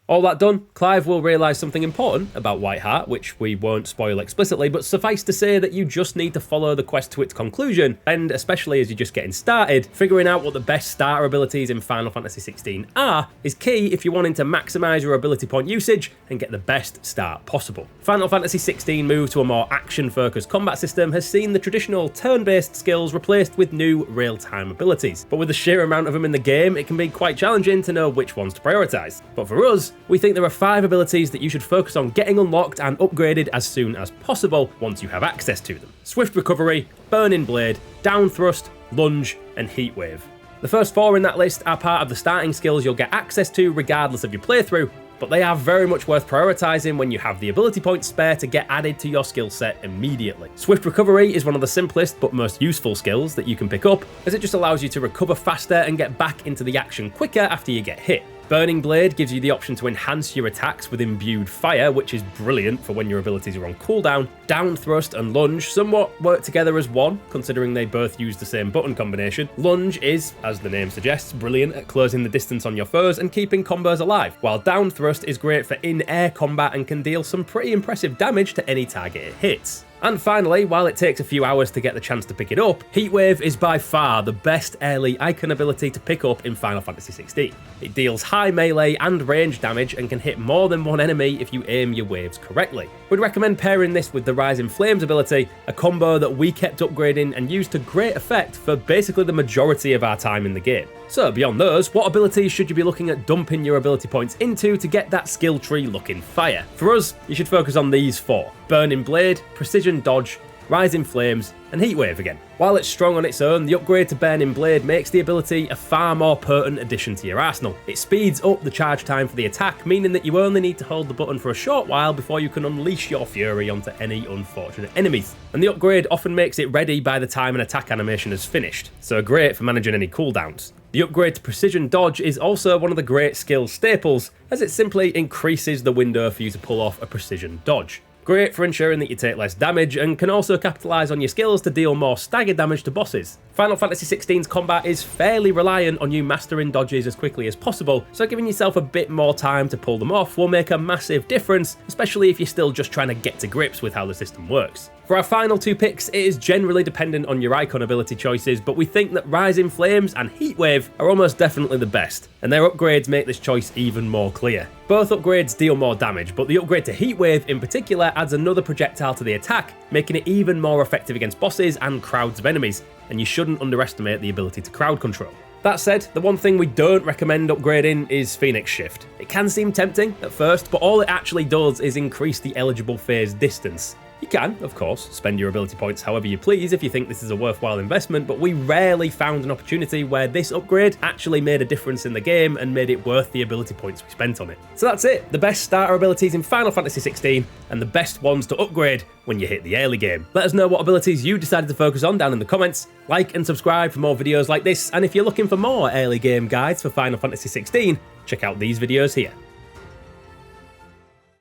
All that done, Clive will realise something important about Whiteheart, which we won't spoil explicitly, but suffice to say that you just need to follow the quest to its conclusion, and especially as you're just getting started, figuring out what the best starter abilities in Final Fantasy XVI are is key if you're wanting to maximise your ability point usage and get the best start possible. Final Fantasy XVI move to a more action-focused combat system has seen the traditional turn-based skills replaced with new real-time abilities, but with the sheer amount of them in the game, it can be quite challenging to know which ones to prioritise. But for us, we think there are 5 abilities that you should focus on getting unlocked and upgraded as soon as possible once you have access to them. Swift Recovery, Burning Blade, Down Thrust, Lunge, and Heat Wave. The first 4 in that list are part of the starting skills you'll get access to regardless of your playthrough, but they are very much worth prioritising when you have the ability points spare to get added to your skill set immediately. Swift Recovery is one of the simplest but most useful skills that you can pick up, as it just allows you to recover faster and get back into the action quicker after you get hit. Burning Blade gives you the option to enhance your attacks with imbued fire, which is brilliant for when your abilities are on cooldown. Down Thrust and Lunge somewhat work together as one, considering they both use the same button combination. Lunge is, as the name suggests, brilliant at closing the distance on your foes and keeping combos alive, while Down Thrust is great for in-air combat and can deal some pretty impressive damage to any target it hits. And finally, while it takes a few hours to get the chance to pick it up, Heat Wave is by far the best early icon ability to pick up in Final Fantasy XVI. It deals high melee and range damage and can hit more than one enemy if you aim your waves correctly. We'd recommend pairing this with the Rising Flames ability, a combo that we kept upgrading and used to great effect for basically the majority of our time in the game. So beyond those, what abilities should you be looking at dumping your ability points into to get that skill tree looking fire? For us, you should focus on these 4. Burning Blade, Precision Dodge, Rising Flames, and Heat Wave again. While it's strong on its own, the upgrade to Burning Blade makes the ability a far more potent addition to your arsenal. It speeds up the charge time for the attack, meaning that you only need to hold the button for a short while before you can unleash your fury onto any unfortunate enemies. And the upgrade often makes it ready by the time an attack animation is finished, so great for managing any cooldowns. The upgrade to Precision Dodge is also one of the great skill staples, as it simply increases the window for you to pull off a precision dodge. Great for ensuring that you take less damage, and can also capitalise on your skills to deal more stagger damage to bosses. Final Fantasy XVI's combat is fairly reliant on you mastering dodges as quickly as possible, so giving yourself a bit more time to pull them off will make a massive difference, especially if you're still just trying to get to grips with how the system works. For our final 2 picks, it is generally dependent on your icon ability choices, but we think that Rising Flames and Heat Wave are almost definitely the best, and their upgrades make this choice even more clear. Both upgrades deal more damage, but the upgrade to Heat Wave in particular adds another projectile to the attack, making it even more effective against bosses and crowds of enemies, and you shouldn't underestimate the ability to crowd control. That said, the one thing we don't recommend upgrading is Phoenix Shift. It can seem tempting at first, but all it actually does is increase the eligible phase distance. You can, of course, spend your ability points however you please if you think this is a worthwhile investment, but we rarely found an opportunity where this upgrade actually made a difference in the game and made it worth the ability points we spent on it. So that's it, the best starter abilities in Final Fantasy XVI, and the best ones to upgrade when you hit the early game. Let us know what abilities you decided to focus on down in the comments, like and subscribe for more videos like this, and if you're looking for more early game guides for Final Fantasy XVI, check out these videos here.